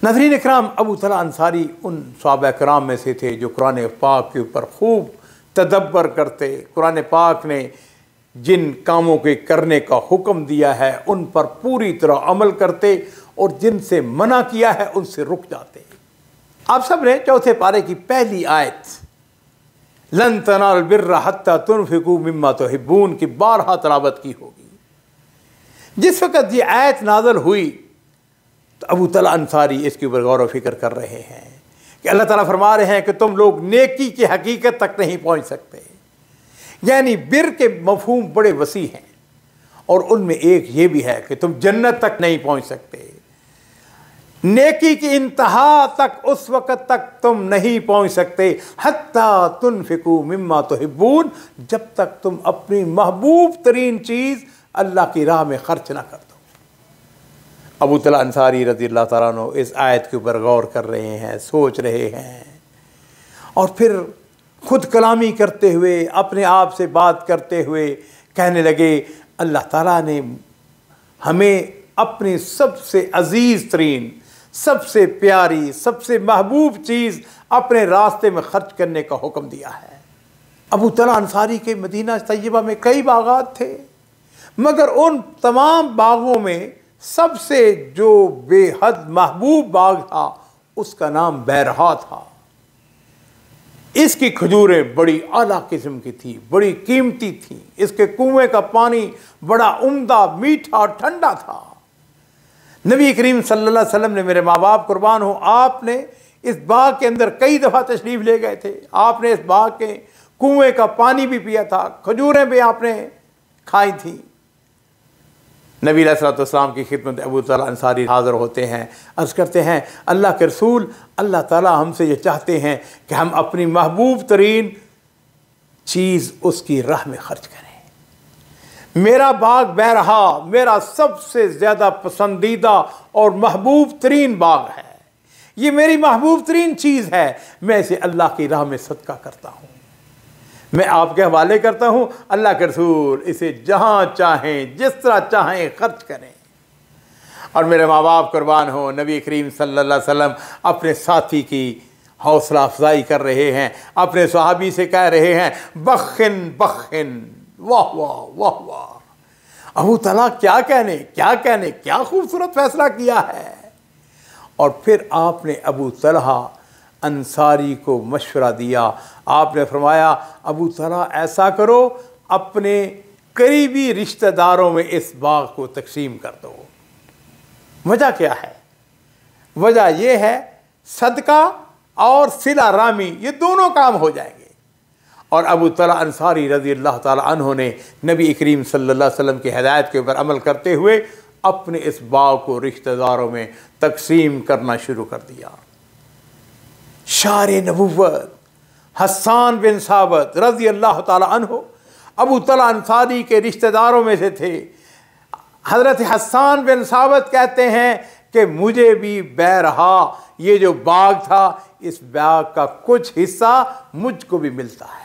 नाज़रीन इकराम, अबू तलहा अंसारी उन सहाबा किराम में से थे जो कुरान पाक के ऊपर खूब तदब्बर करते। कुरान पाक ने जिन कामों के करने का हुक्म दिया है उन पर पूरी तरह अमल करते और जिनसे मना किया है उनसे रुक जाते। आप सब ने चौथे पारे की पहली आयत लन तनालुल बिर्रा हत्ता तुनफिकू मिम्मा तुहिब्बून की बारहा तलावत की होगी। जिस वक़्त ये आयत नाज़िल हुई तो अबू तलहा अंसारी इसके ऊपर गौर व फिक्र कर रहे हैं कि अल्लाह ताला फरमा रहे हैं कि तुम लोग नेकी की हकीकत तक नहीं पहुँच सकते। यानी बिर के मफ़हूम बड़े वसी हैं और उनमें एक ये भी है कि तुम जन्नत तक नहीं पहुँच सकते। नेकी की इंतहा तक उस वक़्त तक तुम नहीं पहुँच सकते हत्ता तुनफिकू मिम्मा तुहिब्बून, जब तक तुम अपनी महबूब तरीन चीज़ अल्लाह की राह में खर्च ना कर दो। अबू तलहा अंसारी रज़ी अल्लाह तआला अन्हु इस आयत के ऊपर गौर कर रहे हैं, सोच रहे हैं और फिर खुद कलामी करते हुए, अपने आप से बात करते हुए कहने लगे, अल्लाह ताला ने हमें अपनी सबसे अज़ीज़ तरीन, सबसे प्यारी, सबसे महबूब चीज़ अपने रास्ते में खर्च करने का हुक्म दिया है। अबू तलहा अंसारी के मदीना तैयबा में कई बागात थे, मगर उन तमाम बागों में सबसे जो बेहद महबूब बाग था उसका नाम बैरहा था। इसकी खजूरें बड़ी आला किस्म की थी, बड़ी कीमती थी। इसके कुएं का पानी बड़ा उम्दा, मीठा और ठंडा था। नबी करीम सल्लल्लाहु अलैहि वसल्लम ने, मेरे माँ बाप कुर्बान हो, आपने इस बाग के अंदर कई दफ़ा तशरीफ़ ले गए थे। आपने इस बाग के कुएं का पानी भी पिया था, खजूरें भी आपने खाई थी। नबी अलैहिस्सलाम की खिदमत अबू तलहा अंसारी हाज़िर होते हैं, अर्ज़ करते हैं, अल्लाह के रसूल, अल्लाह ताला हमसे ये चाहते हैं कि हम अपनी महबूब तरीन चीज़ उसकी राह में खर्च करें। मेरा बाग बैरहा मेरा सबसे ज़्यादा पसंदीदा और महबूब तरीन बाग है। ये मेरी महबूब तरीन चीज़ है। मैं इसे अल्लाह की राह में सदका करता हूँ, मैं आपके हवाले करता हूँ। अल्लाह के रसूल इसे जहाँ चाहें, जिस तरह चाहें खर्च करें। और मेरे माँ बाप कुर्बान हो, नबी करीम सल्लल्लाहु अलैहि वसल्लम अपने साथी की हौसला अफजाई कर रहे हैं, अपने सहाबी से कह रहे हैं, बखिन बखिन, वाह वाह वाह वाह। अबू तलहा क्या कहने, क्या कहने, क्या खूबसूरत फैसला किया है। और फिर आपने अबू तलहा अंसारी को मशवरा दिया। आपने फरमाया, अबू तलहा ऐसा करो, अपने करीबी रिश्तेदारों में इस बाग को तकसीम कर दो। वजह क्या है? वजह यह है सदका और सिला रामी, ये दोनों काम हो जाएंगे। और अबू तलहा अंसारी रज़ी अल्लाह ताला अन्हु ने नबी करीम सल्लल्लाहु अलैहि वसल्लम की हिदायत के ऊपर अमल करते हुए अपने इस बाग को रिश्तेदारों में तकसीम करना शुरू कर दिया। शारे नबुव्वत हस्सान बिन साबित रज़ी अल्लाह ताला अन्हु अबू तलहा अंसारी के रिश्तेदारों में से थे। हज़रत हस्सान बिन साबित कहते हैं कि मुझे भी बैरहा, ये जो बाग था, इस बाग का कुछ हिस्सा मुझको भी मिलता है।